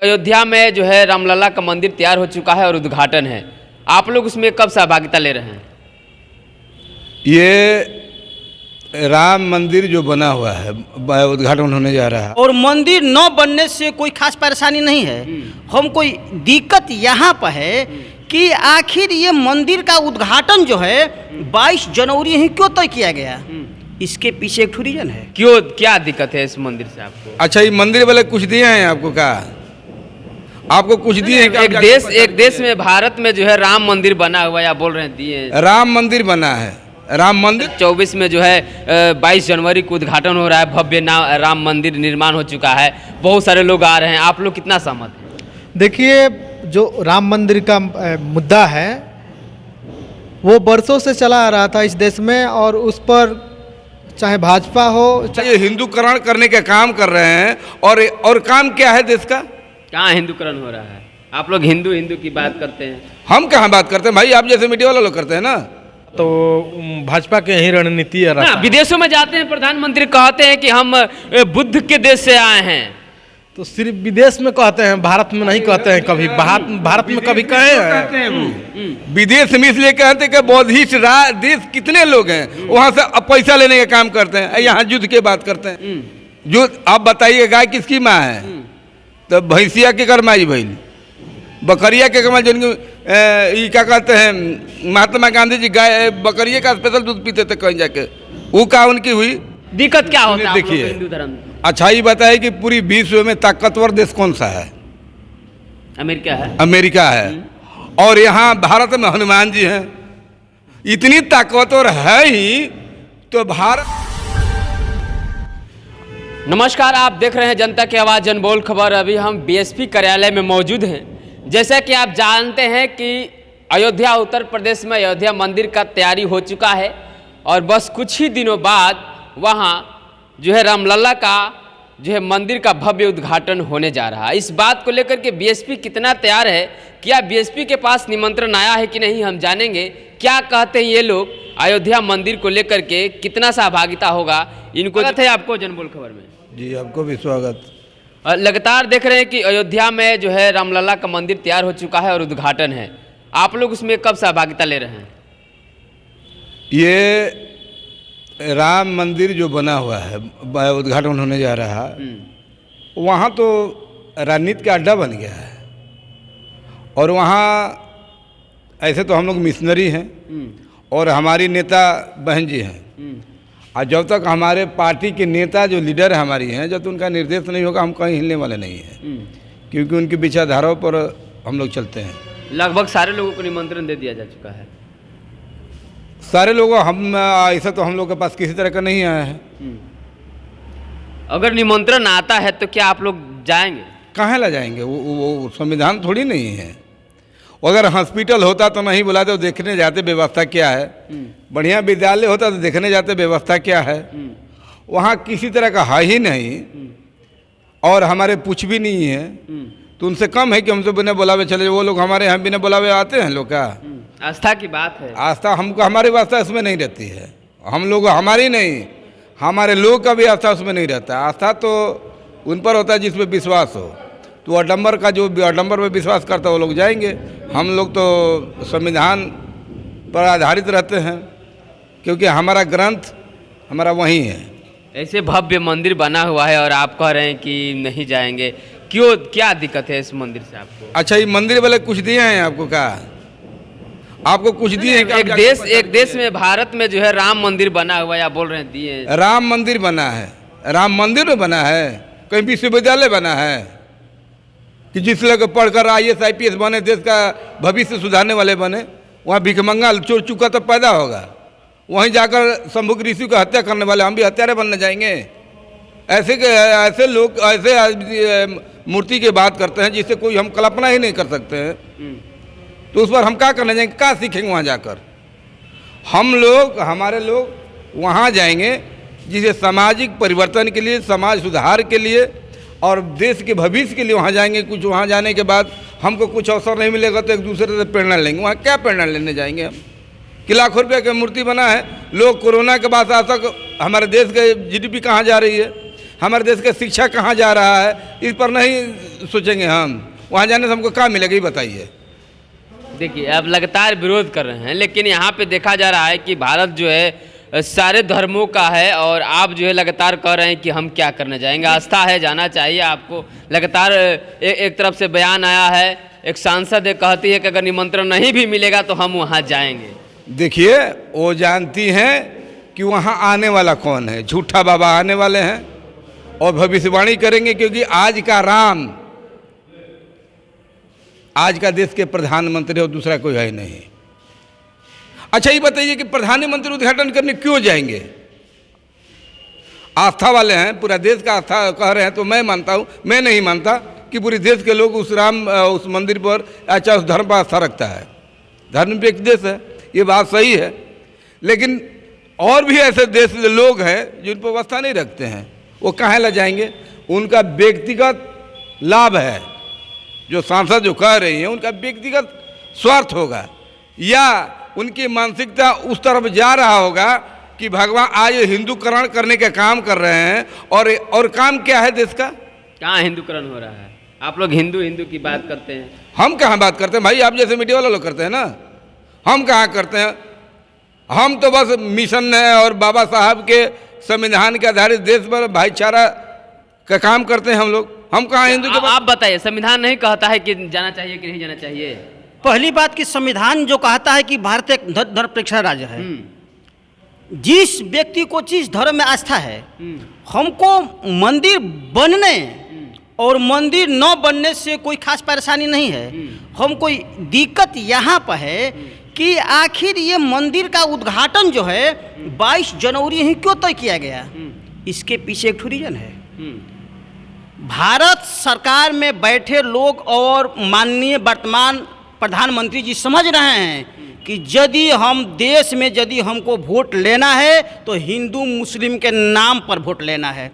अयोध्या में जो है रामलला का मंदिर तैयार हो चुका है और उद्घाटन है। आप लोग उसमें कब सहभागिता ले रहे हैं? ये राम मंदिर जो बना हुआ है उद्घाटन होने जा रहा है और मंदिर न बनने से कोई खास परेशानी नहीं है। हम कोई दिक्कत यहाँ पर है कि आखिर ये मंदिर का उद्घाटन जो है 22 जनवरी ही क्यों तय किया गया, इसके पीछे एक रीजन है। क्यों, क्या दिक्कत है इस मंदिर से आपको? अच्छा, ये मंदिर वाले कुछ दिए हैं आपको? क्या आपको कुछ दिए हैं? एक देश में भारत में जो है राम मंदिर बना हुआ है, आप बोल रहे हैं दिए? राम मंदिर बना है, राम मंदिर 24 में जो है 22 जनवरी को उद्घाटन हो रहा है। भव्य राम मंदिर निर्माण हो चुका है, बहुत सारे लोग आ रहे हैं। आप लोग कितना सहमत हैं? देखिए, जो राम मंदिर का मुद्दा है वो बरसों से चला आ रहा था इस देश में, और उस पर चाहे भाजपा हो ये हिंदूकरण करने का काम कर रहे हैं। और काम क्या है देश का? कहाँ हिंदूकरण हो रहा है? आप लोग हिंदू हिंदू की बात करते हैं। हम कहाँ बात करते हैं भाई, आप जैसे मीडिया वाले लोग करते हैं ना। तो भाजपा के यही रणनीति है। ना, विदेशों में जाते हैं प्रधानमंत्री कहते हैं कि हम बुद्ध के देश से आए हैं। तो सिर्फ विदेश में कहते हैं, भारत में नहीं कहते हैं। कभी भारत में कभी कहे हैं? विदेश में इसलिए कहते हैं कि बौद्धिस्ट देश कितने लोग हैं, वहां से पैसा लेने का काम करते हैं, यहाँ युद्ध की बात करते हैं। जो आप बताइए, गाय किसकी माँ है? तो भैंसिया के करमाई भैल, बकरिया के कमाई। जिनकी क्या कहते हैं, महात्मा गांधी जी गाय बकरिया का स्पेशल दूध पीते थे कहीं जाके, वो का उनकी हुई दिक्कत क्या होता है? देखिए, हिंदू धर्म। अच्छा ये बताइए कि पूरी विश्व में ताकतवर देश कौन सा है? अमेरिका है। अमेरिका है। और यहाँ भारत में हनुमान जी हैं। इतनी ताकतवर है ही तो भारत। नमस्कार, आप देख रहे हैं जनता की आवाज़ जनबोल खबर। अभी हम बीएसपी कार्यालय में मौजूद हैं। जैसा कि आप जानते हैं कि अयोध्या उत्तर प्रदेश में अयोध्या मंदिर का तैयारी हो चुका है और बस कुछ ही दिनों बाद वहाँ जो है रामलला का जो है मंदिर का भव्य उद्घाटन होने जा रहा है। इस बात को लेकर के बीएसपी कितना तैयार है, क्या बीएसपी के पास निमंत्रण आया है कि नहीं, हम जानेंगे। क्या कहते हैं ये लोग अयोध्या मंदिर को लेकर के, कितना सहभागिता होगा इनको। स्वागत है आपको जनबोल खबर में। जी, आपको भी स्वागत। लगातार देख रहे हैं कि अयोध्या में जो है रामलला का मंदिर तैयार हो चुका है और उद्घाटन है। आप लोग उसमें कब सहभागिता ले रहे हैं? ये राम मंदिर जो बना हुआ है उद्घाटन होने जा रहा है, वहाँ तो राजनीति का अड्डा बन गया है। और वहाँ ऐसे तो हम लोग मिशनरी हैं और हमारी नेता बहन जी हैं। और जब तक हमारे पार्टी के नेता जो लीडर हमारी हैं, जब तक उनका निर्देश नहीं होगा, हम कहीं हिलने वाले नहीं हैं। क्योंकि उनकी विचारधाराओं पर हम लोग चलते हैं। लगभग सारे लोगों को निमंत्रण दे दिया जा चुका है। सारे लोगों हम ऐसा तो हम लोग के पास किसी तरह का नहीं आया है। अगर निमंत्रण आता है तो क्या आप लोग जाएंगे? कहाँ ला जाएंगे? वो संविधान थोड़ी नहीं है। अगर हॉस्पिटल होता तो नहीं बुलाते, तो देखने जाते व्यवस्था क्या है। बढ़िया विद्यालय होता तो देखने जाते व्यवस्था क्या है। वहाँ किसी तरह का है ही नहीं और हमारे पूछ भी नहीं है। तो उनसे कम है कि हमसे बिना बुलावे चले। वो लोग हमारे यहाँ बिना बुलावे आते हैं लोग का। आस्था की बात है। आस्था हमको, हमारी आस्था इसमें नहीं रहती है। हम लोग, हमारी नहीं, हमारे लोग का भी आस्था उसमें नहीं रहता। आस्था तो उन पर होता है जिसमें विश्वास हो। तो आडंबर का जो आडंबर में विश्वास करता है वो लोग जाएंगे। हम लोग तो संविधान पर आधारित रहते हैं, क्योंकि हमारा ग्रंथ हमारा वही है। ऐसे भव्य मंदिर बना हुआ है और आप कह रहे हैं कि नहीं जाएंगे, क्यों, क्या दिक्कत है इस मंदिर से आपको? अच्छा, ये मंदिर वाले कुछ दिए हैं आपको? क्या आपको कुछ दिए हैं? एक देश में भारत में जो है राम मंदिर बना हुआ है, आप बोल रहे हैं दिए? राम मंदिर बना है। राम मंदिर में बना है? कहीं विश्वविद्यालय बना है कि जिस लोग पढ़कर IAS IPS बने, देश का भविष्य सुधारने वाले बने? वहाँ भिखमंगा चोर चुका तो पैदा होगा। वहीं जाकर शंभु ऋषि को हत्या करने वाले हम भी हत्यारे बनने जाएंगे? ऐसे लोग ऐसे मूर्ति की बात करते हैं जिससे कोई हम कल्पना ही नहीं कर सकते हैं। तो उस पर हम क्या करने जाएंगे? क्या सीखेंगे वहाँ जाकर? हम लोग, हमारे लोग वहाँ जाएंगे जिसे सामाजिक परिवर्तन के लिए, समाज सुधार के लिए और देश के भविष्य के लिए वहाँ जाएंगे। कुछ वहाँ जाने के बाद हमको कुछ अवसर नहीं मिलेगा तो एक दूसरे से प्रेरणा लेंगे। वहाँ क्या प्रेरणा लेने जाएंगे हम? कि लाखों रुपये की मूर्ति बना है। लोग कोरोना के बाद आज तक हमारे देश के GDP कहाँ जा रही है? हमारे देश का शिक्षा कहाँ जा रहा है, इस पर नहीं सोचेंगे हम। वहाँ जाने से हमको क्या मिलेगा, ये बताइए। देखिए, आप लगातार विरोध कर रहे हैं, लेकिन यहाँ पे देखा जा रहा है कि भारत जो है सारे धर्मों का है, और आप जो है लगातार कह रहे हैं कि हम क्या करने जाएंगे। आस्था है, जाना चाहिए आपको। लगातार एक तरफ से बयान आया है, एक सांसद कहती है कि अगर निमंत्रण नहीं भी मिलेगा तो हम वहाँ जाएंगे। देखिए, वो जानती हैं कि वहाँ आने वाला कौन है। झूठा बाबा आने वाले हैं और भविष्यवाणी करेंगे, क्योंकि आज का राम आज का देश के प्रधानमंत्री और दूसरा कोई है नहीं। अच्छा, ये बताइए कि प्रधानमंत्री उद्घाटन करने क्यों जाएंगे? आस्था वाले हैं, पूरा देश का आस्था कह रहे हैं, तो मैं मानता हूँ, मैं नहीं मानता कि पूरे देश के लोग उस मंदिर पर अच्छा उस धर्म पर आस्था रखता है। धर्मनिरपेक्ष देश है, ये बात सही है, लेकिन और भी ऐसे देश लोग हैं जिन पर आस्था नहीं रखते हैं, वो कहाँ ले जाएंगे? उनका व्यक्तिगत लाभ है। जो सांसद जो कह रही हैं, उनका व्यक्तिगत स्वार्थ होगा, या उनकी मानसिकता उस तरफ जा रहा होगा कि भगवान आज हिंदूकरण करने का काम कर रहे हैं। और काम क्या है देश का? कहाँ हिंदूकरण हो रहा है? आप लोग हिंदू हिंदू की बात करते हैं। हम कहाँ बात करते हैं भाई? आप जैसे मीडिया वाले लोग करते हैं ना, हम कहाँ करते हैं? हम तो बस मिशन है और बाबा साहब के संविधान के आधारित देश पर भाईचारा का काम करते हैं हम लोग। हम कहाँ हिंदू के? आप बताइए, संविधान नहीं कहता है कि जाना चाहिए कि नहीं जाना चाहिए? पहली बात कि संविधान जो कहता है कि भारत एक धर्मनिरपेक्ष राज्य है। जिस व्यक्ति को जिस धर्म में आस्था है, हमको मंदिर बनने और मंदिर न बनने से कोई खास परेशानी नहीं है। हम कोई दिक्कत यहाँ पर है कि आखिर ये मंदिर का उद्घाटन जो है 22 जनवरी ही क्यों तय किया गया? इसके पीछे एक रीजन है। भारत सरकार में बैठे लोग और माननीय वर्तमान प्रधानमंत्री जी समझ रहे हैं कि यदि हम देश में यदि हमको वोट लेना है तो हिंदू मुस्लिम के नाम पर वोट लेना है।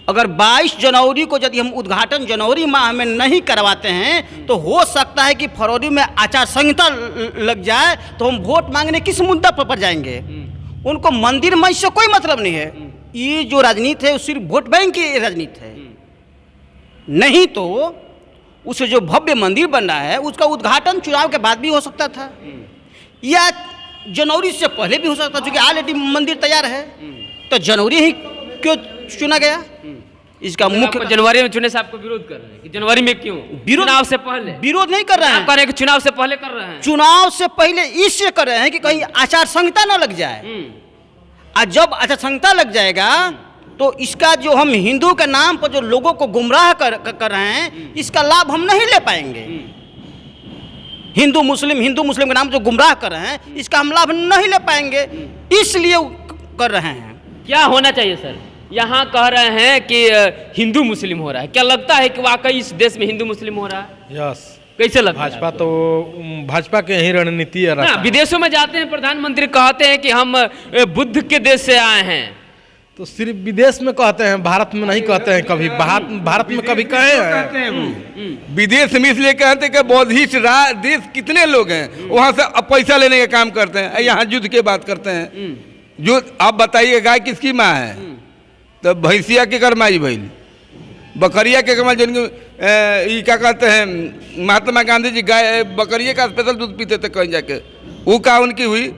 अगर 22 जनवरी को यदि हम उद्घाटन जनवरी माह में नहीं करवाते हैं तो हो सकता है कि फरवरी में आचार संहिता लग जाए, तो हम वोट मांगने किस मुद्दा पर जाएंगे? उनको मंदिर मंच से कोई मतलब नहीं है। ये जो राजनीति है वो सिर्फ वोट बैंक की राजनीति है। नहीं तो उसे जो भव्य मंदिर बन रहा है उसका उद्घाटन चुनाव के बाद भी हो सकता था, या जनवरी से पहले भी हो सकता था, क्योंकि ऑलरेडी मंदिर तैयार है। तो जनवरी ही क्यों चुना गया? इसका मुख्य जनवरी में चुने से आपको विरोध कर रहे हैं कि जनवरी में क्यों? चुनाव से पहले विरोध नहीं कर रहे हैं। आप कह रहे हैं कि चुनाव से पहले कर रहे हैं। चुनाव से पहले इससे कर रहे हैं कि कहीं आचार संहिता न लग जाए, और जब आचार संहिता लग जाएगा तो इसका जो हम हिंदू के नाम पर जो लोगों को गुमराह कर रहे हैं, इसका लाभ हम नहीं ले पाएंगे। हिंदू मुस्लिम के नाम जो गुमराह कर रहे हैं, इसका हम लाभ नहीं ले पाएंगे, इसलिए कर रहे हैं। क्या होना चाहिए सर? यहाँ कह रहे हैं कि हिंदू मुस्लिम हो रहा है, क्या लगता है कि वाकई इस देश में हिंदू मुस्लिम हो रहा है? यस। कैसे लगता है? भाजपा के यही रणनीति है। ना, विदेशों में जाते हैं प्रधानमंत्री कहते हैं कि हम बुद्ध के देश से आए हैं। तो सिर्फ विदेश में कहते हैं, भारत में नहीं कहते हैं कभी। भारत में कभी कहे हैं? विदेश में इसलिए कहते हैं कि बौद्धिस्ट देश कितने लोग हैं, वहाँ से पैसा लेने का काम करते हैं, यहाँ युद्ध की बात करते हैं। जो आप बताइए, गाय किसकी माँ है? तो भैंसिया के करमाई भइल, बकरिया के कमाल। जिनके ये क्या कहते हैं, महात्मा गांधी जी गाय बकरिया का स्पेशल दूध पीते थे कहीं जाके, वो का उनकी हुई?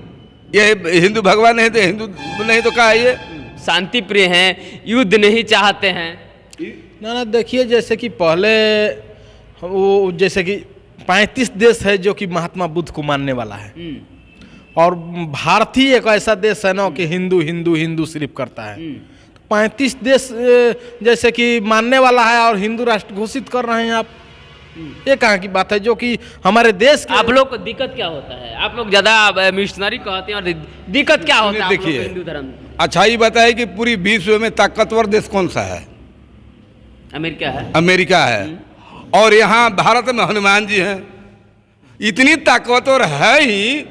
ये हिंदू भगवान है तो हिंदू नहीं तो क्या है? ये शांति प्रिय हैं, युद्ध नहीं चाहते हैं। ना देखिए, जैसे कि पहले वो जैसे कि 35 देश है जो कि महात्मा बुद्ध को मानने वाला है, और भारत ही एक ऐसा देश है ना कि हिंदू हिंदू हिंदू सिर्फ करता है। 35 देश जैसे कि मानने वाला है और हिंदू राष्ट्र घोषित कर रहे हैं आप। ये कहाँ की बात है जो कि हमारे देश के? आप लोग को दिक्कत क्या होता है? आप लोग ज्यादा मिशनरी कहते हैं, और दिक्कत क्या होता है? देखिए, हिंदू धर्म। अच्छा ये बताइए कि पूरी विश्व में ताकतवर देश कौन सा है? अमेरिका है। अमेरिका है। और यहाँ भारत में हनुमान जी हैं। इतनी ताकतवर है ही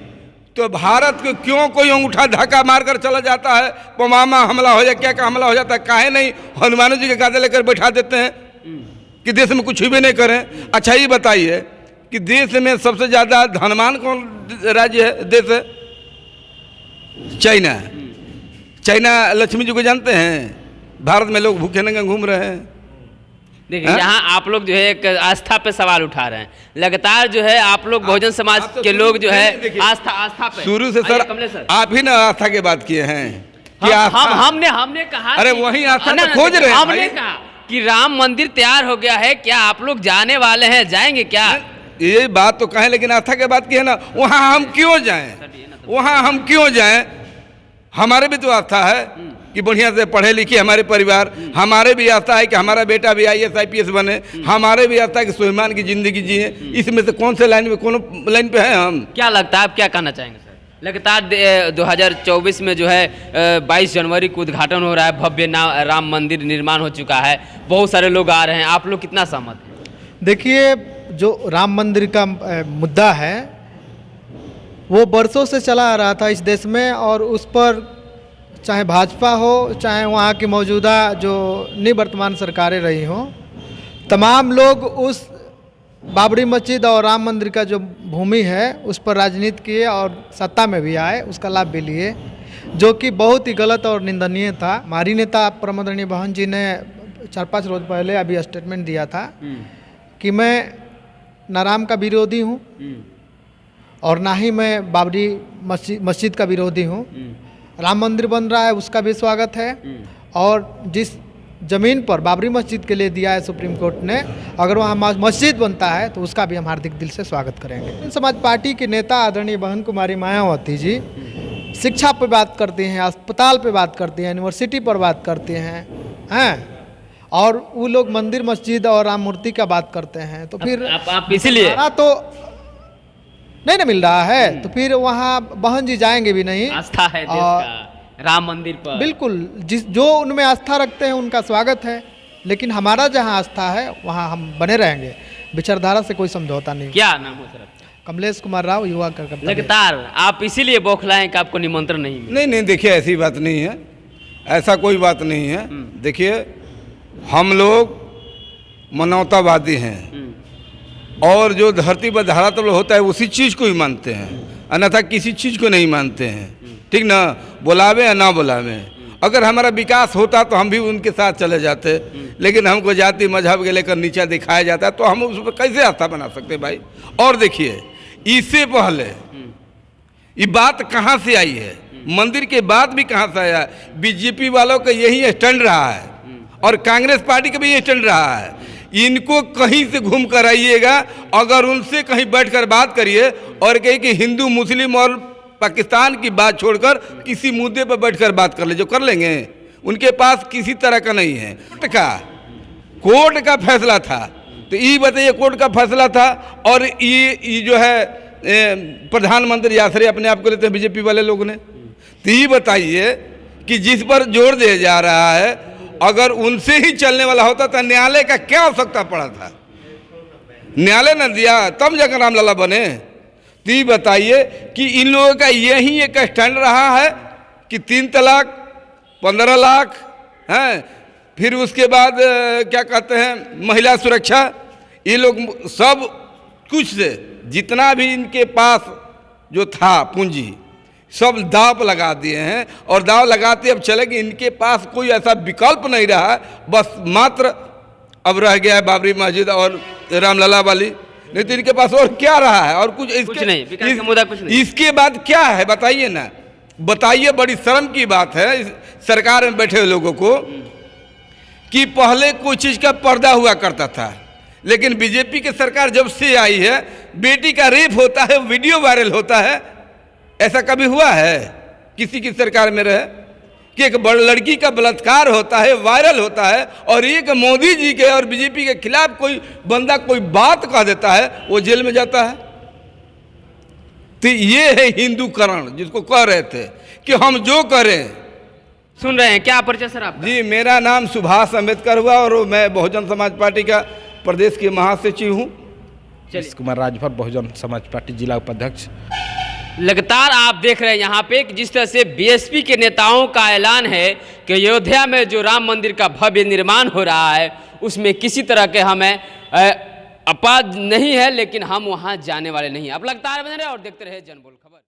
तो भारत को क्यों कोई अंगूठा धक्का मारकर चला जाता है? पुलवामा हमला हो जाए, क्या क्या हमला हो जाता है, काहे नहीं हनुमान जी के गादे लेकर बैठा देते हैं कि देश में कुछ भी नहीं करें? अच्छा ये बताइए कि देश में सबसे ज़्यादा धनवान कौन राज्य है, देश है? चाइना। चाइना लक्ष्मी जी को जानते हैं? भारत में लोग भूखे नंगे घूम रहे हैं। देखिए हाँ? यहाँ आप लोग जो है एक आस्था पे सवाल उठा रहे हैं, लगातार जो है आप लोग बहुजन समाज आप तो के शुरू लोग जो नहीं, है देखिए, आस्था पे शुरू से आइए सर कमलेश सर, आप ही ना आस्था की बात किए हैं कि हमने कहा अरे कि- वही आस्था ना, तो खोज रहे हैं हमने भाई। कहा कि राम मंदिर तैयार हो गया है, क्या आप लोग जाने वाले हैं, जाएंगे क्या? ये बात तो कहें, लेकिन आस्था की बात की है ना, वहाँ हम क्यों जाएं? वहाँ हम क्यों जाएं? हमारे भी तो आस्था है कि बढ़िया से पढ़े लिखे हमारे परिवार, हमारे भी आस्था है कि हमारा बेटा भी IAS IPS बने, हमारे भी आस्था है कि स्वाभिमान की जिंदगी जिए। इसमें से कौन से लाइन पे हैं हम? क्या लगता है, आप क्या कहना चाहेंगे सर? लगातार 2024 में जो है 22 जनवरी को उद्घाटन हो रहा है, भव्य राम मंदिर निर्माण हो चुका है, बहुत सारे लोग आ रहे हैं, आप लोग कितना सहमत हैं? देखिए, जो राम मंदिर का मुद्दा है वो बरसों से चला आ रहा था इस देश में, और उस पर चाहे भाजपा हो चाहे वहाँ की मौजूदा जो निवर्तमान सरकारें रही हों, तमाम लोग उस बाबरी मस्जिद और राम मंदिर का जो भूमि है उस पर राजनीति किए और सत्ता में भी आए, उसका लाभ भी लिए, जो कि बहुत ही गलत और निंदनीय था। हमारी नेता परम आदरणीय बहन जी ने 4-5 रोज पहले अभी स्टेटमेंट दिया था कि मैं न राम का विरोधी हूँ और ना ही मैं बाबरी मस्जिद का विरोधी हूँ। राम मंदिर बन रहा है, उसका भी स्वागत है, और जिस ज़मीन पर बाबरी मस्जिद के लिए दिया है सुप्रीम कोर्ट ने, अगर वहाँ मस्जिद बनता है तो उसका भी हम हार्दिक दिल से स्वागत करेंगे। समाज पार्टी के नेता आदरणीय बहन कुमारी मायावती जी शिक्षा पे बात करती हैं, अस्पताल पे बात करती हैं, यूनिवर्सिटी पर बात करती हैं, और वो लोग मंदिर मस्जिद और राम मूर्ति का बात करते हैं, तो फिर आप इसीलिए तो नहीं ना मिल रहा है, तो फिर वहाँ बहन जी जाएंगे भी नहीं। आस्था है देश का राम मंदिर पर, बिल्कुल, जो उनमें आस्था रखते हैं उनका स्वागत है, लेकिन हमारा जहाँ आस्था है वहाँ हम बने रहेंगे, विचारधारा से कोई समझौता नहीं। क्या नाम हो सर? कमलेश कुमार राव, युवा कार्यकर्ता। लगातार आप इसीलिए बौखलाएं कि आपको निमंत्रण नहीं मिला? नहीं, देखिए ऐसी बात नहीं है, ऐसा कोई बात नहीं है। देखिए हम लोग मानवतावादी हैं और जो धरती पर धरातल होता है उसी चीज़ को ही मानते हैं, अन्यथा किसी चीज़ को नहीं मानते हैं, ठीक ना? बुलावे या ना बुलावे, अगर हमारा विकास होता तो हम भी उनके साथ चले जाते, लेकिन हमको जाति मजहब के लेकर नीचा दिखाया जाता है, तो हम उस पर कैसे आस्था बना सकते भाई? और देखिए इससे पहले ये बात कहाँ से आई है, मंदिर के बाद भी कहाँ से आया? बीजेपी वालों का यही स्टैंड रहा है और कांग्रेस पार्टी का भी यही स्टैंड रहा है। इनको कहीं से घूम कर आइएगा, अगर उनसे कहीं बैठकर बात करिए और कहे कि हिंदू मुस्लिम और पाकिस्तान की बात छोड़कर किसी मुद्दे पर बैठकर बात कर ले, जो कर लेंगे, उनके पास किसी तरह का नहीं है। कोर्ट का फैसला था, तो ये बताइए कोर्ट का फैसला था, और ये जो है प्रधानमंत्री आश्रय अपने आप को लेते हैं बीजेपी वाले लोग ने, तो ये बताइए कि जिस पर जोर दिया जा रहा है, अगर उनसे ही चलने वाला होता तो न्यायालय का क्या आवश्यकता पड़ा था? न्यायालय न दिया तब जाकर रामलला बने। तो ये बताइए कि इन लोगों का यही एक स्टैंड रहा है कि 3 तलाक 15 लाख हैं, फिर उसके बाद क्या कहते हैं महिला सुरक्षा, ये लोग सब कुछ से जितना भी इनके पास जो था पूंजी सब दाव पर लगा दिए हैं, और दाव लगाते अब चले कि इनके पास कोई ऐसा विकल्प नहीं रहा, बस मात्र अब रह गया है बाबरी मस्जिद और रामलला वाली, नहीं तो इनके पास और क्या रहा है? और कुछ नहीं, विकास का मुद्दा कुछ नहीं। इसके बाद क्या है बताइए ना, बताइए। बड़ी शर्म की बात है इस सरकार में बैठे लोगों को कि पहले कोई चीज़ का पर्दा हुआ करता था, लेकिन बीजेपी की सरकार जब से आई है, बेटी का रेप होता है, वीडियो वायरल होता है। ऐसा कभी हुआ है किसी की सरकार में रहे कि एक बड़ लड़की का बलात्कार होता है, वायरल होता है, और एक मोदी जी के और बीजेपी के खिलाफ कोई बंदा कोई बात कह देता है, वो जेल में जाता है? तो ये है हिंदूकरण, जिसको कह रहे थे कि हम जो करें। सुन रहे हैं क्या परिचय सर आपका? जी, मेरा नाम सुभाष अम्बेडकर हुआ और मैं बहुजन समाज पार्टी का प्रदेश के महासचिव हूँ। कुमार राजभर, बहुजन समाज पार्टी जिला उपाध्यक्ष। लगातार आप देख रहे हैं यहाँ पे कि जिस तरह से बीएसपी के नेताओं का ऐलान है कि अयोध्या में जो राम मंदिर का भव्य निर्माण हो रहा है उसमें किसी तरह के हमें अपराध नहीं है, लेकिन हम वहाँ जाने वाले नहीं हैं। अब लगातार बने रहे और देखते रहे जनबोल खबर।